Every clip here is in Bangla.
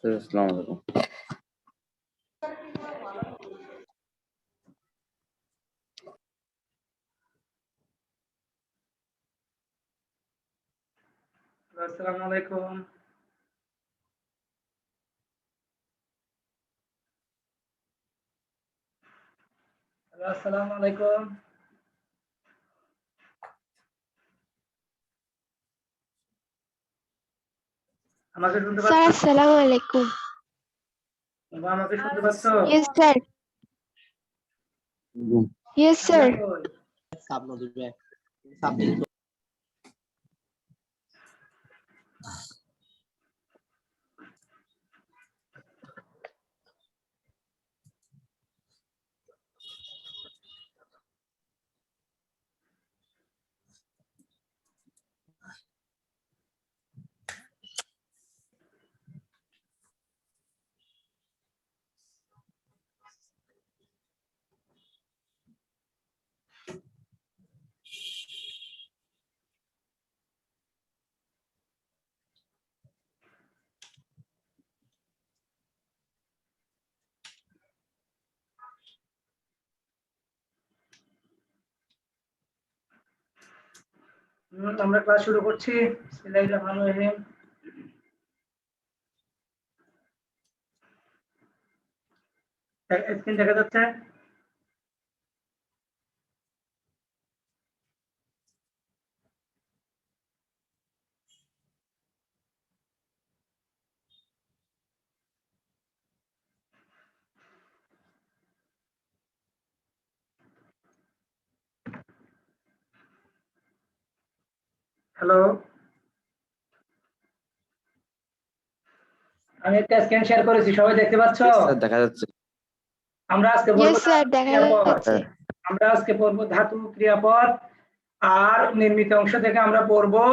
আসসালামু আলাইকুম। আসসালামু আলাইকুম। আসসালামু আলাইকুম। আমাকে শুনতে স্যার পাচ্ছ? আসসালামু আলাইকুম। বাবা, আমাকে শুনতে পাচ্ছ? Yes sir. Yes sir. আমরা ক্লাস শুরু করছি। বিসমিল্লাহির রহমানির রহিম। স্ক্রিন দেখা যাচ্ছে? হ্যালো, আমি একটা স্ক্রিন শেয়ার করেছি, সবাই দেখতে পাচ্ছ? স্যার দেখা যাচ্ছে। আমরা আজকে ইয়েস পড়বো স্যার ধাতু দেখা ক্রিয়াপদ। যাচ্ছে। আমরা আজকে পড়বো ধাতু ক্রিয়াপদ আর নির্মিত অংশ থেকে আমরা পড়বো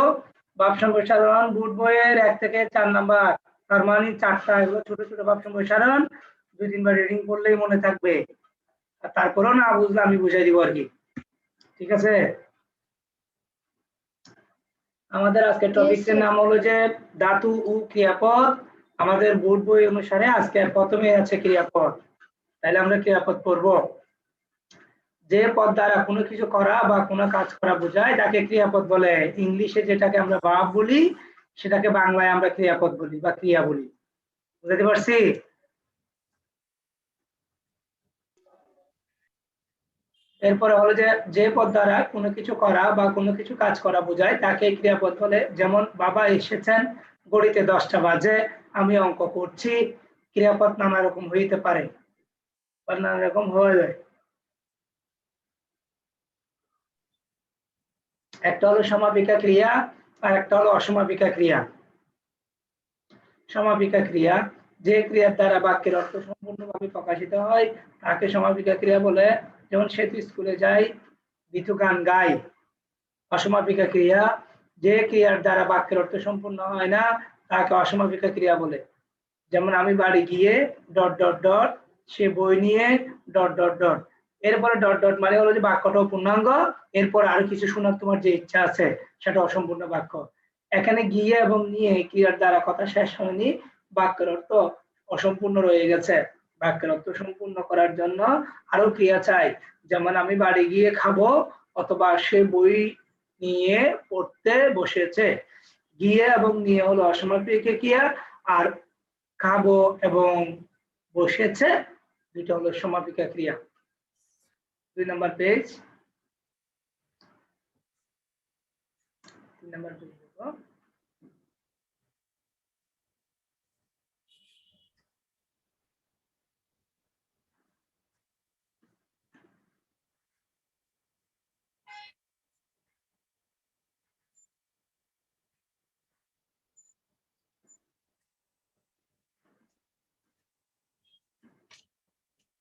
ভাব সম্প্রসারণ। বুট বইয়ের 1 থেকে 4 নাম্বার, তার মানে 4টা এগুলো ছোট ছোট ভাব সম্প্রসারণ। 2-3 বার রিডিং করলেই মনে থাকবে, আর তারপরেও না বুঝলে আমি বুঝাই দিব আর কি। ঠিক আছে? আমাদের আজকের টপিকের নাম হলো যে ধাতু ও ক্রিয়াপদ। আমাদের বোর্ড বই অনুসারে আজকে প্রথমে আছে ক্রিয়াপদ। তাহলে আমরা ক্রিয়াপদ পড়ব। যে পদ দ্বারা কোনো কিছু করা বা কোনো কাজ করা বোঝায় তাকে ক্রিয়াপদ বলে। ইংলিশে যেটাকে আমরা ভার্ব বলি সেটাকে বাংলায় আমরা ক্রিয়াপদ বলি বা ক্রিয়া বলি। বুঝতে পারছি? এরপরে হলো যে যে পদ দ্বারা কোনো কিছু করা বা কোনো কিছু কাজ করা বোঝায় তাকে ক্রিয়াপদ বলে। যেমন বাবা এসেছেন, ঘড়িতে 10টা বাজে, আমি অঙ্ক করছি। ক্রিয়াপদ নানা রকম হইতে পারে বা নানা রকম হয়ে যায়। একটা হলো সমাপিকা ক্রিয়া আর একটা হলো অসমাপিকা ক্রিয়া। সমাপিকা ক্রিয়া যে ক্রিয়ার দ্বারা বাক্যের অর্থ সম্পূর্ণভাবে প্রকাশিত হয় তাকে সমাপিকা ক্রিয়া বলে। যেমন সেতু স্কুলে যাই, বিতু গান গায়। অসমাপিকা ক্রিয়া যে ক্রিয়ার দ্বারা বাক্যের অর্থ সম্পূর্ণ হয় না তাকে অসমাপিকা ক্রিয়া বলে। যেমন আমি বাড়ি গিয়ে ডট ডট ডট, সে বই নিয়ে ডট ডট ডট। এরপরে ডট ডট মানে হলো যে বাক্যটাও পূর্ণাঙ্গ, এরপর আরো কিছু শোনার তোমার যে ইচ্ছা আছে সেটা অসম্পূর্ণ বাক্য। এখানে গিয়ে এবং নিয়ে ক্রিয়ার দ্বারা কথা শেষ হয়নি, বাক্যের অর্থ অসম্পূর্ণ রয়ে গেছে। বাক্যের অর্থ সম্পূর্ণ করার জন্য আরো ক্রিয়া চাই। যেমন আমি বাড়ি গিয়ে খাবো, অথবা সে বই নিয়ে পড়তে বসেছে। গিয়ে এবং নিয়ে হলো অসমাপিক ক্রিয়া, আর খাবো এবং বসেছে দুইটা হলো সমাপিকা ক্রিয়া। 2 নম্বর পেজ, 3 নম্বর পেজ দেখো।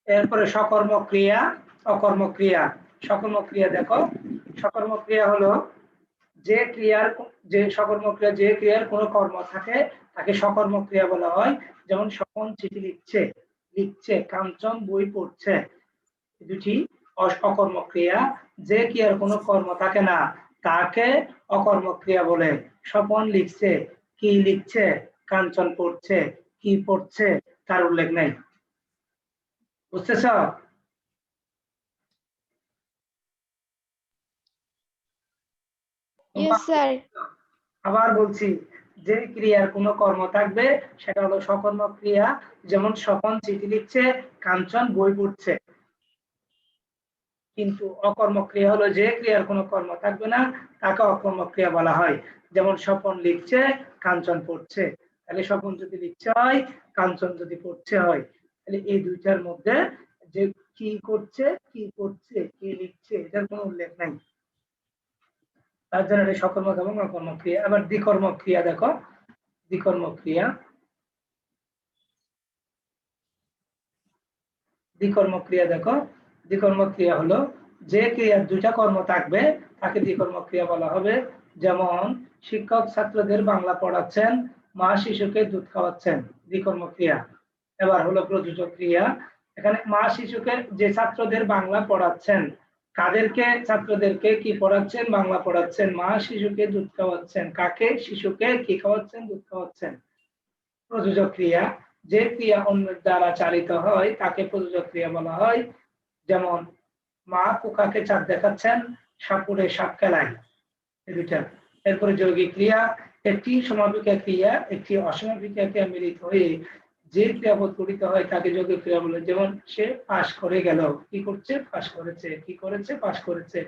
এরপরে সকর্ম ক্রিয়া, অকর্ম ক্রিয়া। সকর্ম ক্রিয়া দেখো, সকর্ম ক্রিয়া হলো যে ক্রিয়ার যে সকর্ম ক্রিয়া যে ক্রিয়ার কোনো কর্ম থাকে তাকে সকর্ম ক্রিয়া বলা হয়। যেমন স্বপন চিঠি লিখছে, লিখছে। কাঞ্চন বই পড়ছে। দুটি অকর্ম ক্রিয়া। যে ক্রিয়ার কোনো কর্ম থাকে না তাকে অকর্ম ক্রিয়া বলে। স্বপন লিখছে, কি লিখছে? কাঞ্চন পড়ছে, কি পড়ছে তার উল্লেখ নাই। বুঝতেছ? Yes, sir. আবার বলছি, যে ক্রিয়ার কোনো কর্ম থাকবে সেটা হলো সকর্ম ক্রিয়া। যেমন স্বপন চিঠি লিখছে, কাঞ্চন বই পড়ছে। কিন্তু অকর্ম ক্রিয়া হলো যে ক্রিয়ার কোনো কর্ম থাকবে না, তাকে অকর্ম ক্রিয়া বলা হয়। যেমন স্বপন লিখছে, কাঞ্চন পড়ছে। তাহলে স্বপন যদি লিখছে হয়, কাঞ্চন যদি পড়ছে হয়, তাহলে এই দুইটার মধ্যে যে কি করছে, কি পড়ছে, কি লিখছে এটার কোনো উল্লেখ নাই। তার জন্য এটা সকর্মক এবং অকর্ম ক্রিয়া। আবার দ্বিকর্ম ক্রিয়া দেখো, দ্বিকর্ম ক্রিয়া, দ্বিকর্ম ক্রিয়া দেখো। দ্বিকর্ম ক্রিয়া হলো যে ক্রিয়ার দুইটা কর্ম থাকবে তাকে দ্বিকর্ম ক্রিয়া বলা হবে। যেমন শিক্ষক ছাত্রদের বাংলা পড়াচ্ছেন, মা শিশুকে দুধ খাওয়াচ্ছেন, দ্বিকর্ম ক্রিয়া। এবার হলো প্রযোজক ক্রিয়া। এখানে মা শিশুকে, যে ছাত্রদের বাংলা পড়াচ্ছেন, কাদেরকে? ছাত্রদেরকে কি পড়াচ্ছেন? বাংলা পড়াচ্ছেন। মা শিশুকে দুধ খাওয়াচ্ছেন, কাকে? শিশুকে কি খাওয়াচ্ছেন? দুধ খাওয়াচ্ছেন। প্রযোজক ক্রিয়া, যে ক্রিয়া অন্যের দ্বারা চালিত হয় তাকে প্রযোজক ক্রিয়া বলা হয়। যেমন মা পোকাকে চাঁদ দেখাচ্ছেন, সাপুরে সাপ খেলায়, এই দুইটা। এরপরে যৌগিক ক্রিয়া, একটি সমাপিকা ক্রিয়া একটি অসমাপিকা ক্রিয়া মিলিত হয়ে যে ক্রিয়াপদ গঠিত হয় তাকে যৌগিক ক্রিয়া বলে। যেমন সে পাশ করে গেল, কি করছে? পাশ করেছে। কি করেছে? পাশ করেছে।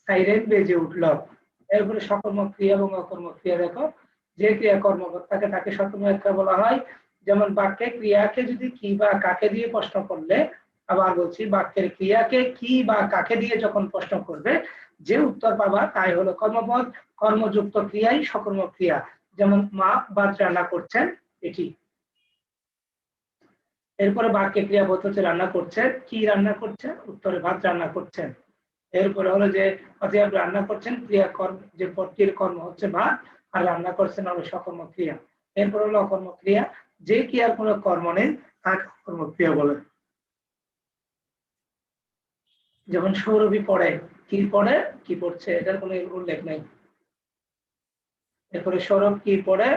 সাইরেন বেজে উঠল। এরপরে সকর্ম ক্রিয়া এবং অকর্ম ক্রিয়া দেখো, যে ক্রিয়া কর্মকর্তা থাকে তাকে সকর্ম ক্রিয়া বলা হয়। যেমন বাক্যে ক্রিয়াকে যদি কি বা কাকে দিয়ে প্রশ্ন করলে, আবার বলছি, বাক্যের ক্রিয়াকে কি বা কাকে দিয়ে যখন প্রশ্ন করবে, যে উত্তর পাবা তাই হলো কর্মপদ। কর্মযুক্ত ক্রিয়াই সকর্ম ক্রিয়া। যেমন মা ভাত রান্না করছেন, এটি। এরপরে বাক্যে ক্রিয়াপদ হচ্ছে রান্না করছে, কি রান্না করছেন? উত্তরে ভাত রান্না করছেন। এরপরে হলো যে অতএব রান্না করছেন, ক্রিয়া কর্ম, যে পদটির কর্ম হচ্ছে ভাত, আর রান্না করছেন হলো সকর্ম ক্রিয়া। এরপর হলো অকর্ম ক্রিয়া, যে ক্রিয়ার কোনো কর্ম নেই তাকে অকর্ম ক্রিয়া বলে। যেমন সৌরভী পড়ে, কি পড়ে? কি পড়ছে, এটার কোনো উল্লেখ নেই। এরপরে সৌরভ কি পড়ে?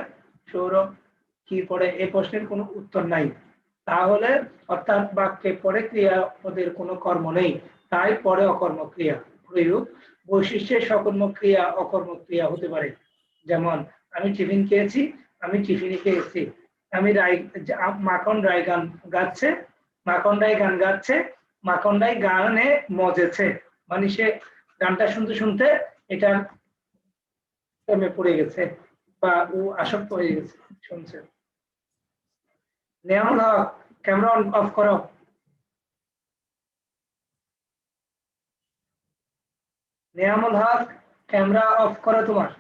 সৌরভ কি পড়ে, এই প্রশ্নের কোনো উত্তর নাই। তাহলে অর্থাৎ বাক্যে পরে ক্রিয়া ওদের কোনো কর্ম নেই, তাই পরে অকর্ম ক্রিয়া। প্রয়োগ, বৈশিষ্ট্যের সকর্ম ক্রিয়া অকর্ম ক্রিয়া হতে পারে। যেমন আমি টিফিন খেয়েছি, আমি টিফিনে খেয়েছি। আমি মাখন রায় গান গাচ্ছে, মাখন রায় গান গাচ্ছে, মাখন রায় গানে মজেছে। মানে সে গানটা শুনতে শুনতে এটা প্রেমে পড়ে গেছে বা ও আসক্ত হয়ে গেছে, শুনছে। নেয়ামুল হক, ক্যামেরা অফ করো। নেয়ামুল হক, ক্যামেরা অফ করো তোমার।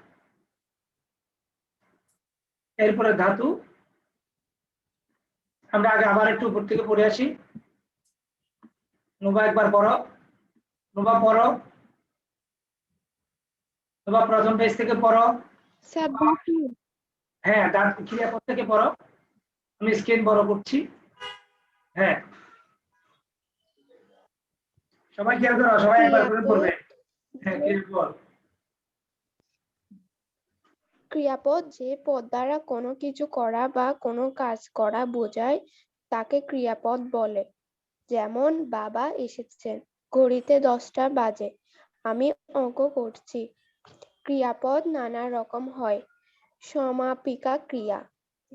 এরপরে ধাতু, আমরা আগে আবার একটু উপর থেকে পড়ে আসি। নোভা একবার পড়ো, নোভা পড়ো, নোভা প্রথম পেজ থেকে পড়ো। হ্যাঁ, ক্রিয়াপদ থেকে পড়ো। আমি স্ক্রিন বড় করছি। হ্যাঁ, সবাই খেয়াল করো, সবাই একবার করে পড়বে। হ্যাঁ, ক্রিয়াপদ। ক্রিয়াপদ যে পদ দ্বারা কোনো কিছু করা বা কোনো কাজ করা বোঝায় তাকে ক্রিয়াপদ বলে। যেমন বাবা এসেছেন, ঘড়িতে 10টা বাজে, আমি অঙ্ক করছি। ক্রিয়াপদ নানা রকম হয়। সমাপিকা ক্রিয়া,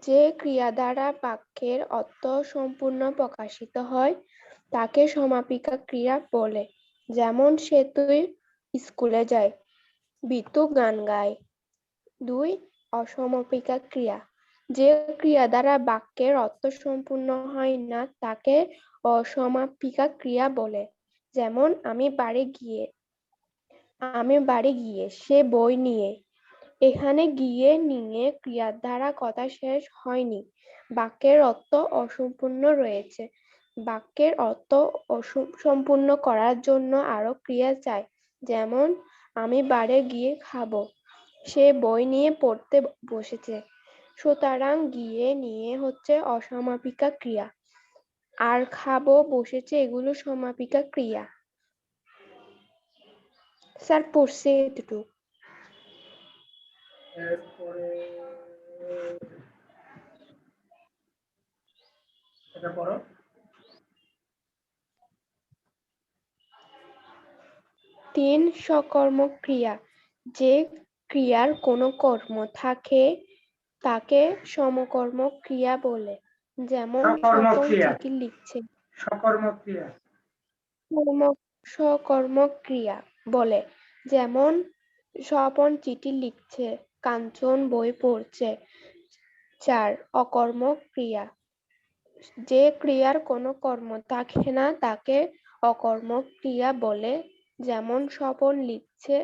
যে ক্রিয়া দ্বারা বাক্যের অর্থ সম্পূর্ণ প্রকাশিত হয় তাকে সমাপিকা ক্রিয়া বলে। যেমন সে তুই স্কুলে যায়, বিতু গান গায়। 2. অসমাপিকা ক্রিয়া, যে ক্রিয়া দ্বারা বাক্যের অর্থ সম্পূর্ণ হয় না তাকে অসমাপিকা ক্রিয়া বলে। যেমন আমি বাড়ি গিয়ে, সে বই নিয়ে। এখানে গিয়ে নিয়ে ক্রিয়ার দ্বারা কথা শেষ হয়নি, বাক্যের অর্থ অসম্পূর্ণ রয়েছে। বাক্যের অর্থ সম্পূর্ণ করার জন্য আরো ক্রিয়া চাই। যেমন আমি বাড়ি গিয়ে খাবো, সে বই নিয়ে পড়তে বসেছে। সুতরাং গিয়ে নিয়ে হচ্ছে অসমাপিকা ক্রিয়া, আর খাবো বসেছে এগুলো সমাপিকা ক্রিয়া। স্যার পড়ছে এতটুকু। এরপরে এটা পড়ো। 3 সকর্মক ক্রিয়া। যে ক্রিয়ার কোনো কর্ম থাকে তাকে সমকর্মক ক্রিয়া বলে। যেমন সকর্মক স্বপন ক্রিয়া। চিঠি লিখছে। সকর্মক ক্রিয়া। সকর্মক ক্রিয়া বলে। যেমন স্বপন চিঠি লিখছে, কাঞ্চন বই পড়ছে। 4 অকর্মক ক্রিয়া। যে ক্রিয়ার কোনো কর্ম থাকে না তাকে অকর্মক ক্রিয়া বলে। যেমন স্বপন লিখছে,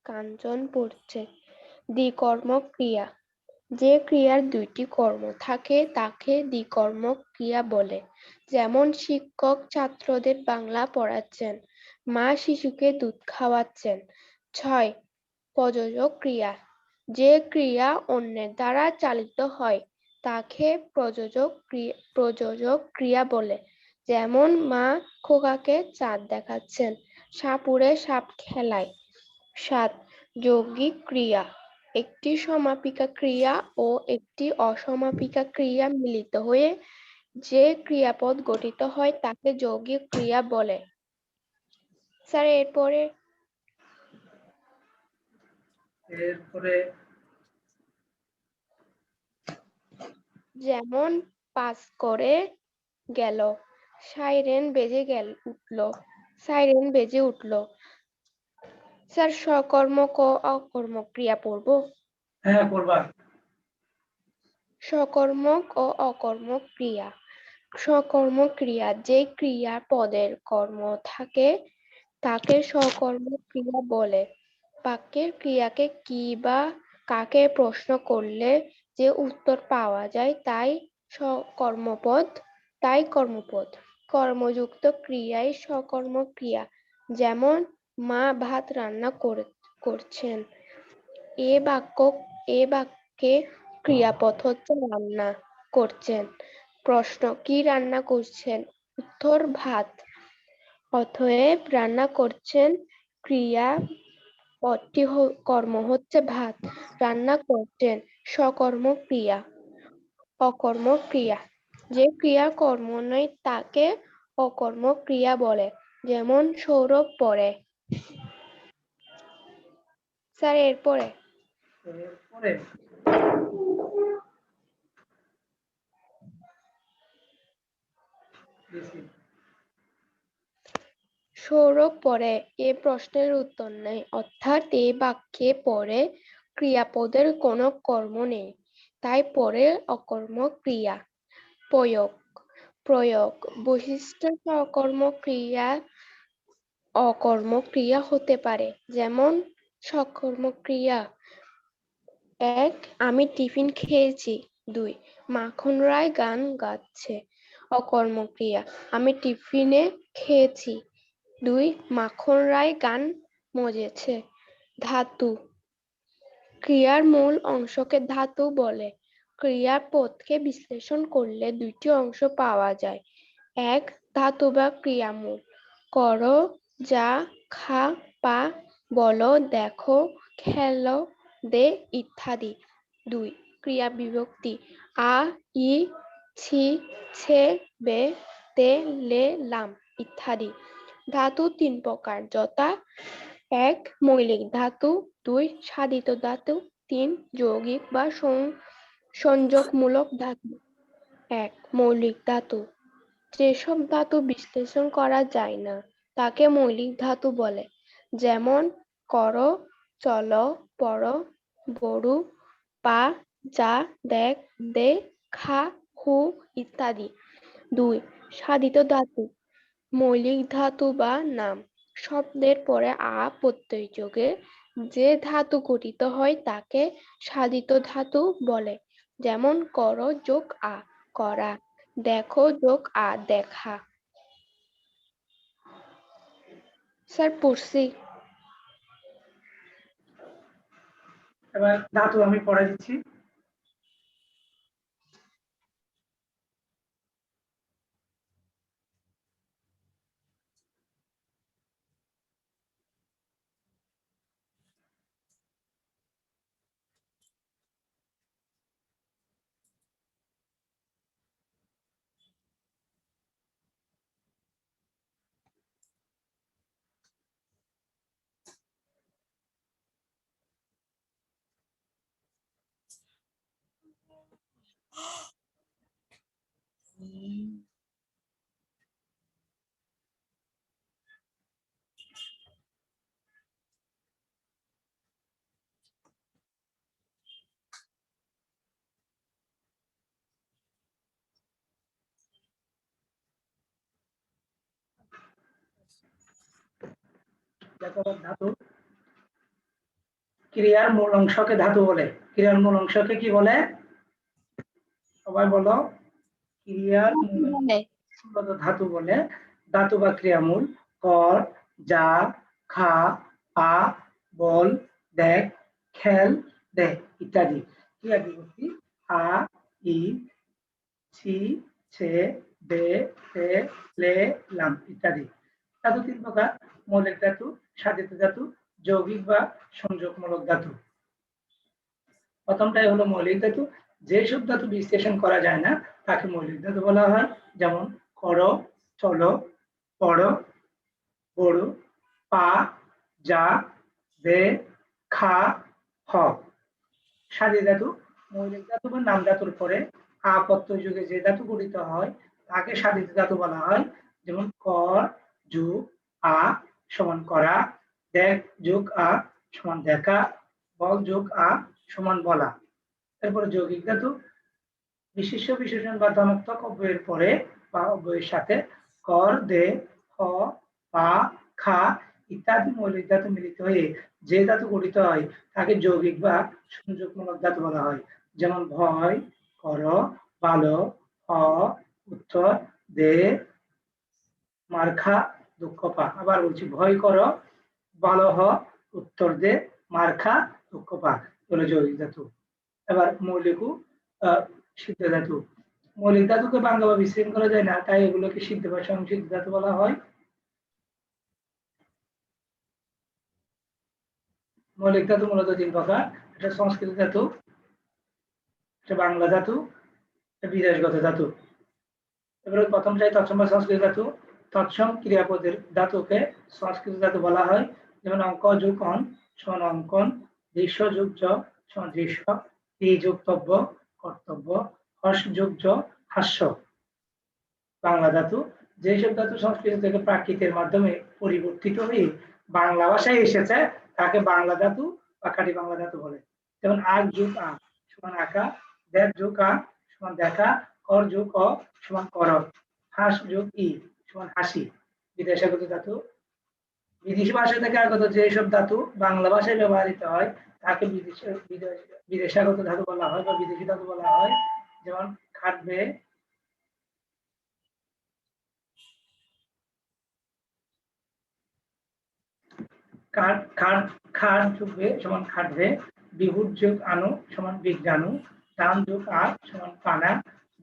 কাঞ্চন পড়ছে। দ্বিকর্মক ক্রিয়া। যে ক্রিয়ার দুইটি কর্ম থাকে তাকে দ্বিকর্মক ক্রিয়া বলে। যেমন শিক্ষক ছাত্রদের বাংলা পড়াচ্ছেন, মা শিশুকে দুধ খাওয়াচ্ছেন। 6 প্রযোজক ক্রিয়া। যে ক্রিয়া অন্যের দ্বারা চালিত হয় তাকে প্রযোজক ক্রিয়া বলে। যেমন মা খোকাকে চাঁদ দেখাচ্ছেন, সাপুড়ে সাপ খেলায়। 7 যৌগিক ক্রিয়া। একটি সমাপিকা ক্রিয়া ও একটি অসমাপিকা ক্রিয়া মিলিত হয়ে যে ক্রিয়াপদ গঠিত হয় তাকে যৌগিক ক্রিয়া বলে। স্যার এরপরে যেমন পাস করে গেল, সাইরেন বেজে উঠলো। স্যার সকর্মক ও অকর্মক ক্রিয়া পড়বো। হ্যাঁ পড়বা। সকর্মক ও অকর্মক ক্রিয়া। সকর্মক ক্রিয়া। যে ক্রিয়া পদের কর্ম থাকে তাকে সকর্মক ক্রিয়া বলে। বাক্যের ক্রিয়াকে কি বা কাকে প্রশ্ন করলে যে উত্তর পাওয়া যায় তাই কর্মপদ। কর্মযুক্ত ক্রিয়াই সকর্মক ক্রিয়া। যেমন মা ভাত রান্না করছেন। এ বাক্যে ক্রিয়াপদ হচ্ছে রান্না করছেন। প্রশ্ন কি রান্না করছেন? উত্তর ভাত। অতএব রান্না করছেন ক্রিয়াপদটি কর্ম হচ্ছে ভাত, রান্না করছেন সকর্মক ক্রিয়া। অকর্মক ক্রিয়া। যে ক্রিয়ার কর্ম নেই তাকে অকর্মক ক্রিয়া বলে। যেমন সৌরভ পড়ে। স্যার এরপরে সৌরভ পড়ে এ প্রশ্নের উত্তর নেই, অর্থাৎ এই বাক্যে পরে ক্রিয়াপদের কোনো কর্ম নেই, তাই পরে অকর্মক ক্রিয়া। প্রয়োগ। বৈশিষ্ট্য সকর্মক ক্রিয়া অকর্মক ক্রিয়া হতে পারে। যেমন সকর্মক ক্রিয়া: 1 আমি টিফিন খেয়েছি। 2 মাখন রায় গান গাচ্ছে। অকর্মক ক্রিয়া: আমি টিফিনে খেয়েছি। 2 মাখন রায় গান মজেছে। ধাতু। ক্রিয়ার মূল অংশকে ধাতু বলে। ক্রিয়ার পদকে বিশ্লেষণ করলে দুইটি অংশ পাওয়া যায়। 1 ধাতু বা ক্রিয়ামূল: করো, যা, খা, পা, বলো, দেখো, খেলো, দে ইত্যাদি। 2 ক্রিয়া বিভক্তি: আ, ই, ছি, ছে, বে, তে, লে, লাম ইত্যাদি। ধাতু 3 প্রকার, যথা: 1 মৌলিক ধাতু, 2 সাধিত ধাতু, 3 যৌগিক বা সংযোগমূলক ধাতু। 1 মৌলিক ধাতু। যেসব ধাতু বিশ্লেষণ করা যায় না তাকে মৌলিক ধাতু বলে। যেমন করো, চলো, পড়ো, বড়ু, পা, যা, দেখ, দে, খা, হু ইত্যাদি। 2 সাধিত ধাতু। মৌলিক ধাতু বা নাম শব্দের পরে আ প্রত্যয় যোগে যে ধাতু গঠিত হয় তাকে সাধিত ধাতু বলে। যেমন করো যোগ আ, করা। দেখো যোগ আ, দেখা। স্যার পড়ছি। এবার ধাতু আমি পড়ে দিচ্ছি। দেখো ধাতু ক্রিয়ার মূল অংশকে ধাতু বলে। ক্রিয়ার মূল অংশকে কি বলে? সবাই বলো। ক্রিয়ার মূল অংশ ধাতু বলে। ধাতু বা ক্রিয়ামূল কর, যা, খা, পা, বল, দেখ, খেল, দে ইত্যাদি। ক্রিয়া বিভক্তি আ, ই, ছি, ছে, দে, তে, লে, লাম ইত্যাদি। ধাতু তিন প্রকার: মৌলিক ধাতু, সাধিত ধাতু, যৌগিক বা সংযোগমূলক ধাতু। প্রথমটাই হলো মৌলিক ধাতু। যেসব ধাতু বিশ্লেষণ করা যায় না তাকে মৌলিক ধাতু বলা হয়। যেমন করো, চলো, পড়ো, বড়ো, পা, যা, দে, খা, হ। সাধিত ধাতু মৌলিক ধাতু বা নাম ধাতুর পরে আ প্রত্যয় যুগে যে ধাতু গঠিত হয় তাকে সাধিত ধাতু বলা হয়। যেমন কর যোগ আ সমান করা, দেখ যোগ আ সমান দেখা, বল যোগ আ সমান বলা। এরপরে যৌগিক ধাতু বিশেষ্য বিশেষণ বা ধনাত্মক অব্যয়ের পরে বা অব্যয়ের সাথে কর, দে, হ, পা, খা ইত্যাদি মৌলিক ধাতু মিলিত হয়ে যে ধাতু গঠিত হয় তাকে যৌগিক বা সংযোগমূলক ধাতু বলা হয়। যেমন ভয়, কর, ভালো, হ, উত্তর, দে, মার খা, দুঃখ পা। আবার বলছি, ভয় করো, ভালো হ, উত্তর দে, মার খা, দুঃখ পা হলো যৌগিক ধাতু। এবার মৌলিক ও সিদ্ধ ধাতু। মৌলিক ধাতুকে বাংলা বা বিশ্লেষণ করা যায় না, তাই এগুলোকে সিদ্ধ বা সংসিদ্ধ ধাতু বলা হয়। মৌলিক ধাতু মূলত তিন প্রকার: এটা সংস্কৃত ধাতু, এটা বাংলা ধাতু, এটা বিদেশগত ধাতু। এবার প্রথমটাই তৎসম বা সংস্কৃত ধাতু। তৎসম ক্রিয়াপদের ধাতুকে সংস্কৃত ধাতু বলা হয়। যেমন অঙ্ক যোগ অন সমান অঙ্কন, দৃশ্য যোগ জ সমান দৃশ্য, ই যোগ তব্য কর্তব্য, হর্ষ যোগ জ হাস্য। বাংলা ধাতু যেসব ধাতু সংস্কৃত থেকে প্রাকৃতের মাধ্যমে পরিবর্তিত হয়ে বাংলা ভাষায় এসেছে তাকে বাংলা ধাতু বা খাঁটি বাংলা ধাতু বলে। যেমন আক যোগ আ সমান আঁকা, দেখ যোগ আ সমান দেখা, কর যোগ অ সমান কর, হাস যোগ ই সমান হাসি। বিদেশাগত ধাতু বিদেশি ভাষা থেকে আগত যেসব ধাতু বাংলা ভাষায় ব্যবহৃত হয় তাকে বিদেশাগত ধাতু বলা হয় বা বিদেশি ধাতু বলা হয়। যেমন খাটবে, খাট যোগ বে সমান খাটবে, বিহুর যোগ আনু সমান বিজ্ঞানু, দান যোগ আট সমান পানা,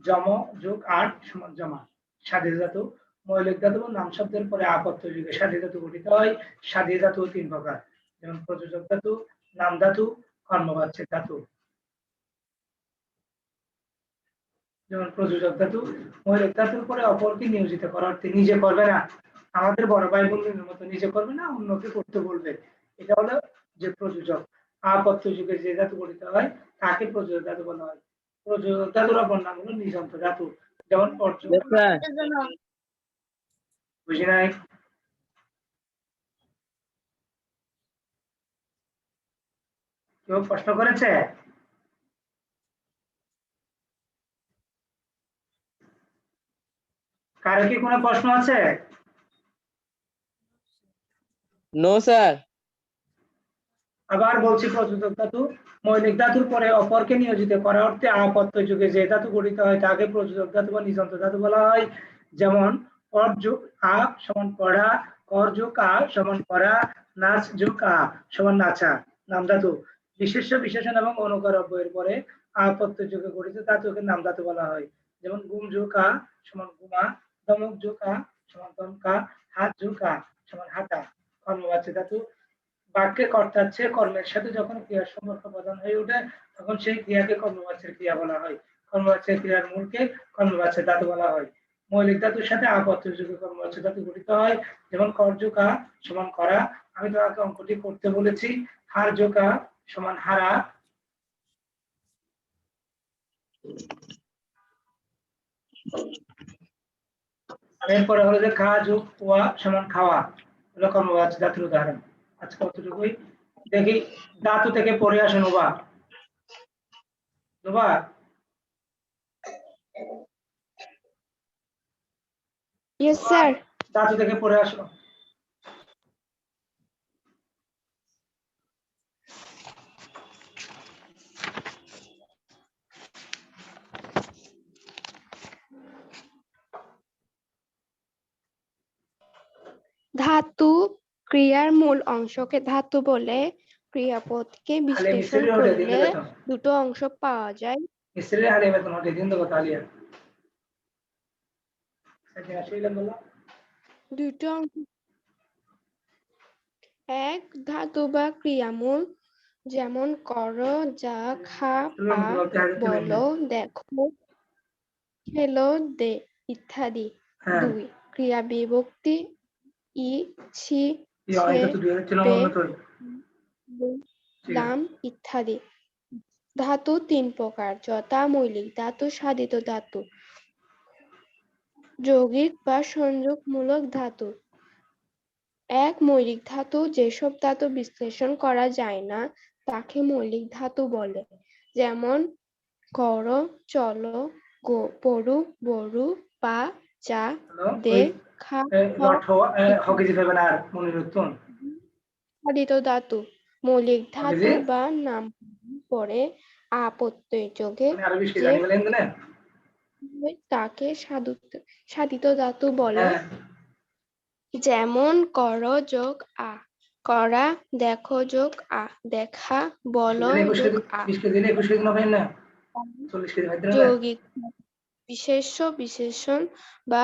জম যোগ আট সমান জমা। সাধিত ধাতু মৌলিক ধাতু নাম শব্দের পরে আপত্য যুগে সাধিত ধাতু গঠিত হয়। সাধিত ধাতু তিন প্রকার: যেমন প্রযোজক ধাতু, নাম ধাতু, কর্মবাচ্যের ধাতু। যেমন প্রযোজক ধাতু মৌলিক ধাতুর পরে অপরকে নিয়োজিত করার অর্থে নিজে করবে না, আমাদের বড় ভাই বোনদের মতো নিজে করবে না, অন্যকে করতে বলবে। এটা হলো যে প্রযোজক। আপত্য যুগে যে ধাতু গঠিত হয় তাকে প্রযোজক ধাতু বলা হয়। প্রযোজক ধাতুর অপর নাম হলো নিযন্ত্র ধাতু। যেমন অর্জুন, বুঝি নাই? কেউ প্রশ্ন করেছে? কারো কি কোনো প্রশ্ন আছে? No sir. আবার বলছি, প্রযোজক ধাতু মৌলিক ধাতুর পরে অপরকে নিয়োজিত করার অর্থে আপত্য যুগে যে ধাতু গঠিত হয় তাকে প্রযোজক ধাতু বা নিযন্ত্র ধাতু বলা হয়। যেমন পর যোগ আ সমান পড়া, কর যোগ আ সমান পড়া, নাচ যোগ আ সমান নাচা। নাম ধাতু বিশেষ্য বিশেষণ এবং অনুকার অব্যয়ের পরে আপত্য যুগে গঠিত ধাতুকে নাম ধাতু বলা হয়। যেমন গুম যোগ আ সমান গুমা, দমক যোগ আ সমান দমকা, হাত যোগ আ সমান হাতা। কর্মবাচ্য ধাতু বাক্যে কর্তার চেয়ে কর্মের সাথে যখন ক্রিয়ার সম্পর্ক প্রধান হয়ে ওঠে তখন সেই ক্রিয়াকে কর্মবাচ্যের ক্রিয়া বলা হয়। কর্মবাচ্যের ক্রিয়ার মূলকে কর্মবাচ্যের ধাতু বলা হয়। মৌলিক ধাতুর সাথে আপত্য যুগে কর্মবাচ্য ধাতু গঠিত হয়। যেমন কর যোগ আ সমান করা, আমি তোমাকে অঙ্কটি করতে বলেছি। হার যোগ আ সমান হারা, এরপরে হলো যে খা যোগ ওয়া সমান খাওয়া, হলো কর্মবাচক ধাতুর উদাহরণ। আজকে কতটুকুই দেখি, ধাতু থেকে পড়ে আসুন নোবা। নোবা, ইয়েস স্যার। ধাতু থেকে পড়ে আসো। ধাতু ক্রিয়ার মূল অংশকে ধাতু বলে। ক্রিয়াপদকে খালি বিশ্লেষণ মিস্ত্রি ওঠে দিন করলে বেতন, দুটো অংশ পাওয়া যায়। মিস্ত্রি হারিয়ে বেতন ওঠে দিন তো কথা আলিয়া আসলে বলো। দুটো অংশ, এক ধাতু বা ক্রিয়ামূল, যেমন করো, যা, খা, পা, বলো, দেখো, খেলো, দে ইত্যাদি। হ্যাঁ, দুই ক্রিয়া বিভক্তি, ই, ছি, এই ছে, অনেক তো দুই হচ্ছে না বে, মনে তো। লাম ইত্যাদি। ধাতু তিন প্রকার, যথা মৌলিক ধাতু, সাধিত ধাতু, যৌগিক বা সংযোগমূলক ধাতু। এক মৌলিক ধাতু, যেসব ধাতু বিশ্লেষণ করা যায় না তাকে মৌলিক ধাতু বলে। যেমন করো, চলো, পড়ু, বড়ু, পা, চা, দে, খা, হকি জিতে না আর মনিরুত্তম সাধিত ধাতু। মৌলিক ধাতু হকি বা নাম পরে আ প্রত্যয় যোগে মানে আরো বেশি যে জানি বলেন না। হয় তাকে সাধিত ধাতু বলে। হ্যাঁ, যেমন করো যোগ আ, করা, দেখো যোগ আ, দেখা, বলো যোগ আ। 20 কেজি 21 কেজি না ভাই না 40 কেজি ভাই না। যৌগিক বিশেষ্য, বিশেষণ বা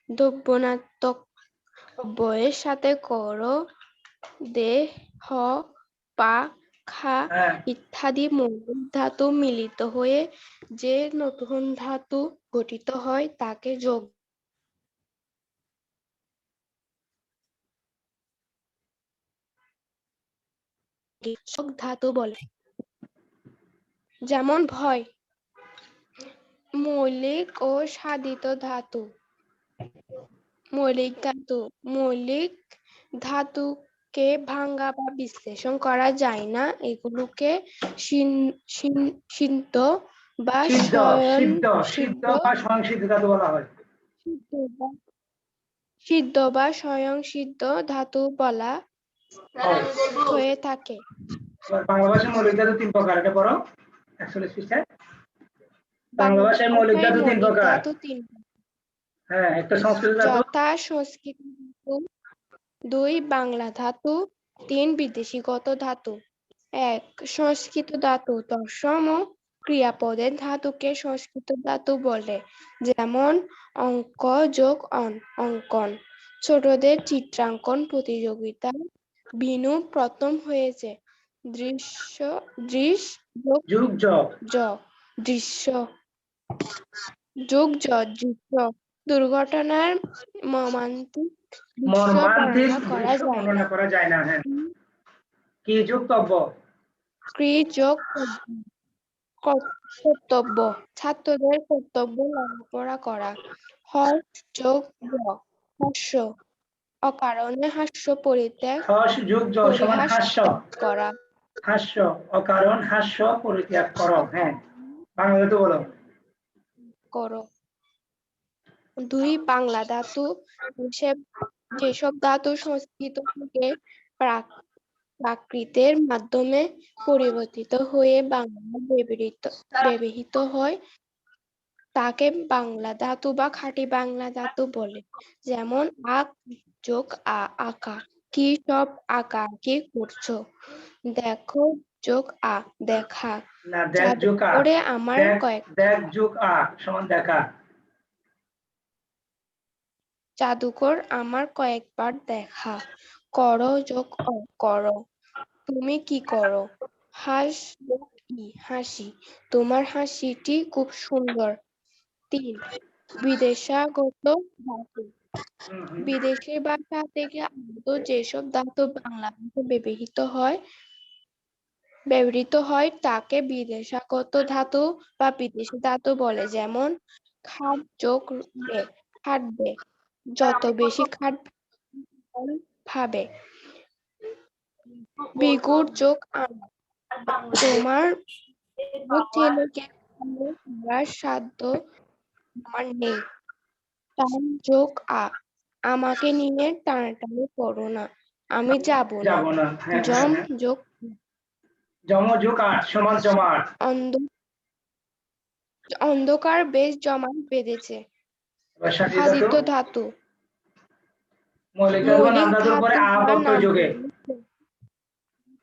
দ্রব্যান্তক অব্যয়ের সাথে করো, দে, হ, পা, খা হ্যাঁ, ইত্যাদি মৌলিক ধাতু মিলিত হয়ে যে নতুন ধাতু গঠিত হয় তাকে যৌগিক ধাতু বলে। যেমন ভয়, মৌলিক ও সাধিত ধাতু। মৌলিক ধাতুকে ভাঙা বা বিশ্লেষণ করা যায় না, এগুলোকে সিদ্ধ বা সিদ্ধ সিদ্ধ সিদ্ধ সিদ্ধ বা সংসিদ্ধ ধাতু বলা হয়। সিদ্ধ বা স্বয়ংসিদ্ধ ধাতু বলা হয়ে থাকে। এবার বাংলা ভাষায় মৌলিক ধাতু 3 প্রকার, এটা পড়ো 41 পৃষ্ঠায়। বাংলা ভাষায় মৌলিক ধাতু 3 মৌলিক প্রকার। ধাতু তিন, হ্যাঁ, একটা সংস্কৃত ধাতু, যথা সংস্কৃত ধাতু, দুই বাংলা ধাতু, তিন বিদেশিগত ধাতু। এক সংস্কৃত ধাতু, তৎসম ও ক্রিয়াপদের ধাতুকে সংস্কৃত ধাতু বলে। যেমন অঙ্ক যোগ অঙ্কন। ছোটদের চিত্রাঙ্কন প্রতিযোগিতায় বিনু প্রথম হয়েছে। দৃশ্য দৃশ যোগ যুগ যোগ জ, দৃশ্য যোগ দৃশ্য। দুর্ঘটনার মর্মান্তিক দৃশ্য মর্মান্তিক বর্ণনা করা দৃশ্য যায় না। বর্ণনা করা যায় না। হ্যাঁ, কি যুক্তব্য ক্রি যোগ কর্তব্য, ছাত্রদের কর্তব্য লেখাপড়া করা। হর্ষ যোগ জ, হাস্য, অকারণে হাস্য পরিত্যাগ, হস যুগ জ সমান পরিহাস হাস্য, করা। হাস্য অকারণ হাস্য পরিত্যাগ করো। হ্যাঁ, বাংলা ধাতু বলো। করো। দুই বাংলা ধাতু, যেসব ধাতু সংস্কৃত থেকে প্রাকৃতের মাধ্যমে পরিবর্তিত হয়ে বাংলায় ব্যবহৃত হয় তাকে বাংলা ধাতু বা খাঁটি বাংলা ধাতু বলে। যেমন আক যোগ আঁকা, কি সব আঁকাআঁকি করছো। দেখো যোগ দেখা, না, দেখ জাদু যোগ আ, করে আমার দেখ দেখ যোগ আ সমান দেখা। জাদুকর আমার কয়েকবার দেখা। করো যোগ করো, তুমি কি করো। হাস যোগ হাসি, তোমার হাসিটি খুব সুন্দর। তিন বিদেশাগত ধাতু, হুম, হুম। বিদেশি ভাষা থেকে আগত যেসব ধাতু বাংলা ভাষায় ব্যবহৃত হয় তাকে বিদেশাগত ধাতু বা বিদেশি ধাতু বলে। যেমন খাট যোগবে, খাটবে, যত বেশি খাটবে ভাবে। বিগুর যোগ আনা, তোমার ছেলেকে করার সাধ্য আমার নেই। টান যোগ আমাকে নিয়ে টানাটানি করো না, আমি যাব না। যাব না। হ্যাঁ, জম যোগ যমযোগ 8 সমান জমাট। অন্ধকার বেশ জমাট বেঁধেছে। এবার সাজিয়ে সাধিত ধাতু ধাতু, মৌলিক ধাতু বা নাম মৌলিক ধাতুর পরে ধাতু আ বা প্রত্যয় নাম যোগে।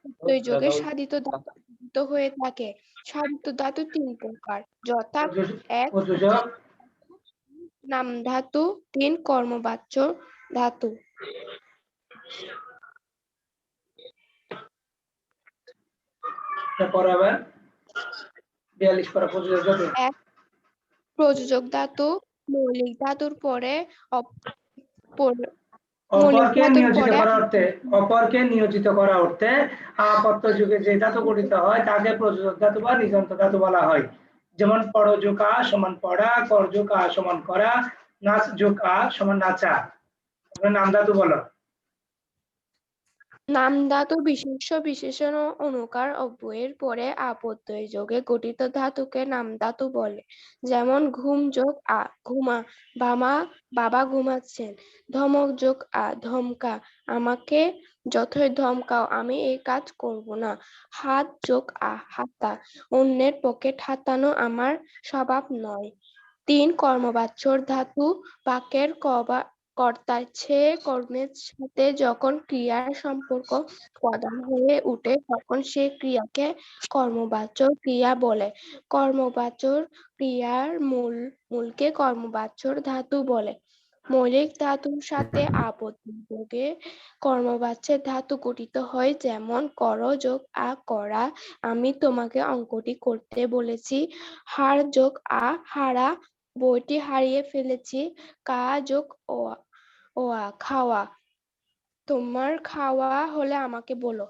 প্রত্যয় যোগে সাধিত ধাতু সাধিত হয়ে থাকে। সাধিত ধাতু 3 প্রকার, যথা: এক, প্রযোজক, নাম ধাতু; 3, কর্মবাচ্য ধাতু। তারপর আবার 42 পরে প্রযোজক ধাতু। এক, প্রযোজক ধাতু মৌলিক ধাতুর পরে মৌলিক অপরকে ধাতুর নিয়োজিত পরে করা অর্থে, অপরকে নিয়োজিত করা অর্থে প্রত্যয় যুগে যে ধাতু গঠিত হয় তাকে প্রযোজক ধাতু বা নিযন্ত ধাতু বলা হয়। যেমন পরযোগ আ সমান পড়া, করযোগ আ সমান করা, নাচ যোগ আ সমান নাচা। এবার নাম ধাতু বলো। নাম ধাতু বিশেষ্য, বিশেষণ ও অনুকার অব্যয়ের পরে প্রত্যয় যোগে গঠিত ধাতুকে নাম ধাতু বলে। যেমন ঘুম যোগ আ, ঘুমা, বাবা ঘুমাচ্ছেন। ধমক যোগ আ, ধমকা, আমাকে যতই ধমকাও আমি এই কাজ করব না। হাত যোগ আ, হাতা, অন্যের পকেট হাতানো আমার স্বভাব নয়। 3, কর্মবাচ্যর ধাতু বাক্যের কর্তার চেয়ে কর্মের সাথে যখন ক্রিয়ার সম্পর্ক প্রধান হয়ে উঠে তখন সে ক্রিয়াকে কর্মবাচ্য ক্রিয়া বলে। কর্মবাচ্যর ক্রিয়ার মূলকে কর্মবাচ্যর ধাতু বলে। মৌলিক ধাতুর সাথে আবদ্ধ যোগে কর্মবাচ্যের ধাতু গঠিত হয়। যেমন কর যোগ আ, করা, আমি তোমাকে অঙ্কটি করতে বলেছি। হার যোগ আ, হারা, বইটি হারিয়ে ফেলেছি। কা যোগ ও খাওয়া, তোমার খাওয়া হলে আমাকে বলো।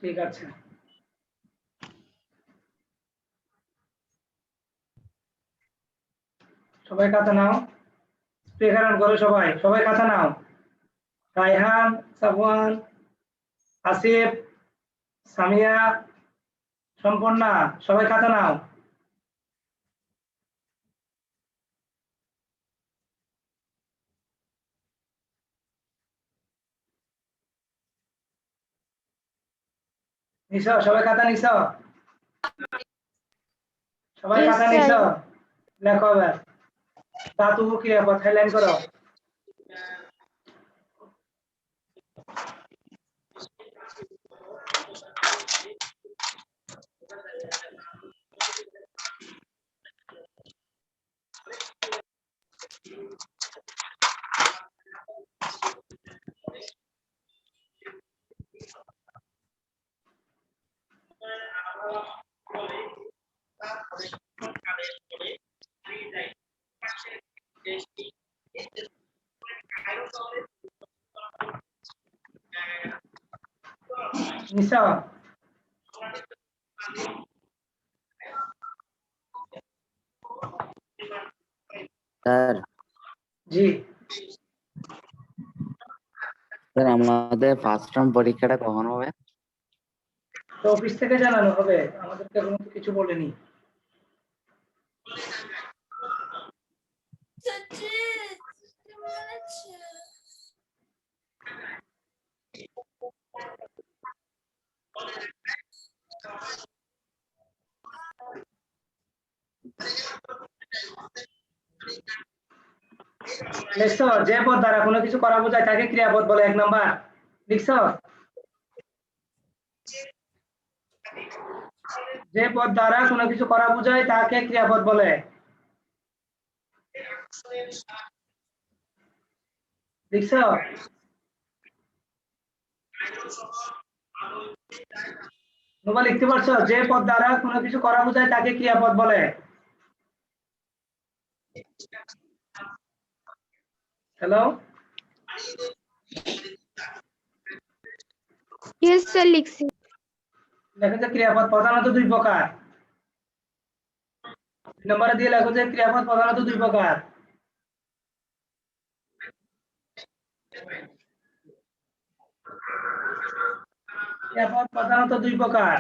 ঠিক আছে, সবাই খাতা নাও। স্পিকার করো সবাই, সবাই খাতা নাও। রায়হান, সাফওয়ান, আসিফ, সামিয়া, সম্পূর্ণা, সবাই খাতা নাও। নিছ সবাই খাতা নিছ? সবাই Yes, খাতা sir. নিছ? লেখো এবার ধাতু ক্রিয়াপদ হাইলাইন করো। নিছ? স্যার জি, স্যার আমাদের ফার্স্ট টার্ম পরীক্ষাটা কখন হবে? তো অফিস থেকে জানানো হবে, আমাদেরকে এখনো তো কিছু বলেনি। লিখছো যে পদ দ্বারা কোনো কিছু করা বোঝায় তাকে ক্রিয়াপদ বলে, 1 নাম্বার লিখছো? যে পদ দ্বারা কোনো কিছু করা বোঝায় তাকে ক্রিয়াপদ বলে। লিখছো? তোমরা লিখতে পারছো? যে পদ দ্বারা কোনো কিছু করা বোঝায় তাকে ক্রিয়াপদ বলে। হ্যালো, Yes, sir, লিখছি। লেখা যায় ক্রিয়াপদ প্রধানত 2 প্রকার। নম্বরে দিয়ে লেখো যে ক্রিয়াপদ প্রধানত দুই প্রকার। ক্রিয়াপদ প্রধানত দুই প্রকার।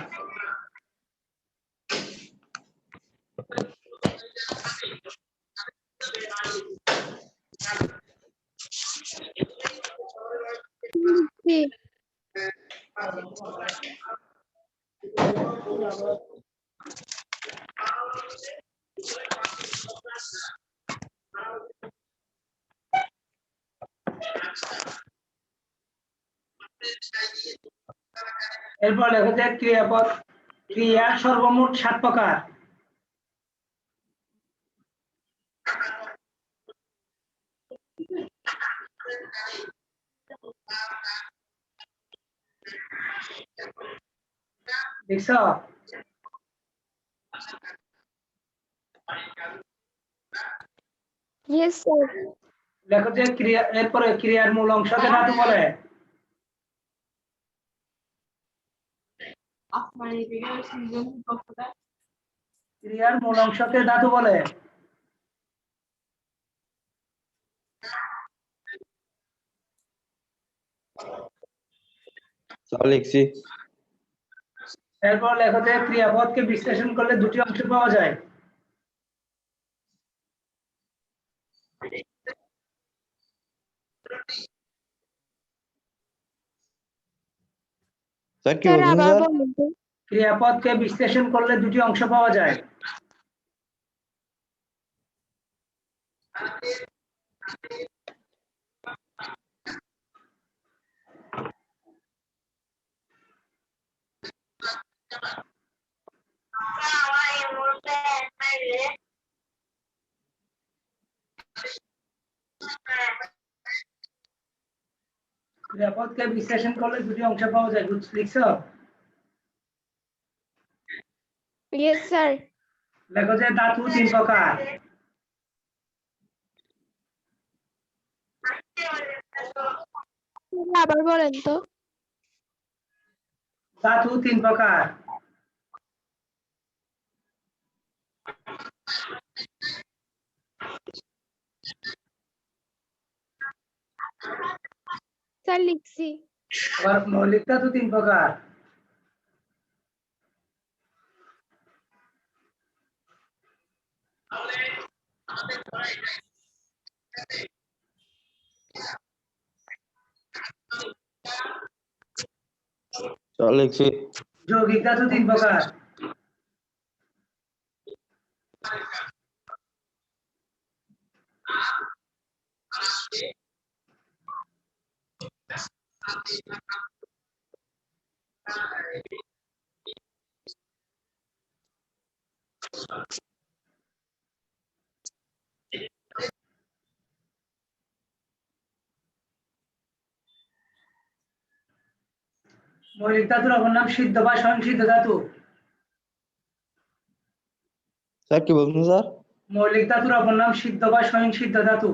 জি এরপর লেখো যে ক্রিয়াপদ ক্রিয়া সর্বমোট 7 প্রকার। দেখছো? Yes sir. লেখো যে ক্রিয়া এরপরে ক্রিয়ার মূল অংশকে ধাতু বলে। ক্রিয়ার মূল অংশকে ধাতু বলে। স্যার লিখছি। এরপর লেখো যে ক্রিয়াপদকে বিশ্লেষণ করলে দুটি অংশ পাওয়া যায়। স্যার কি স্যার বলছেন আবার স্যার? বলুন তো। ক্রিয়াপদকে বিশ্লেষণ করলে দুটি অংশ পাওয়া যায়। ক্রিয়াপদকে বিশ্লেষণ করলে দুটি অংশ পাওয়া যায়। লিখছো? Yes sir. লেখো যে ধাতু 3 প্রকার। আবার বলেন তো। ধাতু 3 প্রকার। স্যার লিখছি। আবার মৌলিক ধাতু 3 প্রকার। স্যার লিখছি। যৌগিক ধাতু 3 প্রকার। মৌলিক ধাতুর অপর নাম সিদ্ধ বা স্বয়ংসিদ্ধ ধাতু। স্যার কি বলছেন স্যার? মৌলিক ধাতুর অপর নাম সিদ্ধ বা স্বয়ংসিদ্ধ ধাতু।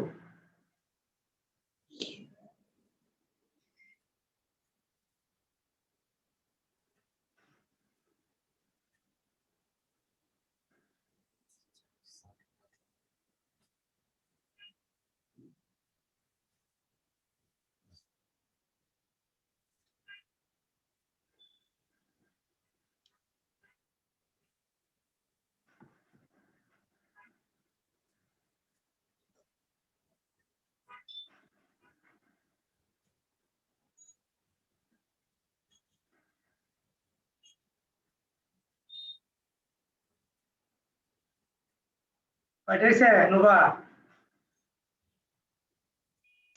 কয়টা হয়েছে নোভা?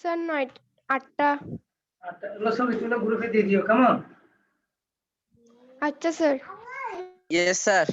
স্যার 8টা। আচ্ছা, এগুলো ছবি তুলে গ্রুপে দিয়ে দিও কেমন? আচ্ছা স্যার। Yes, sir.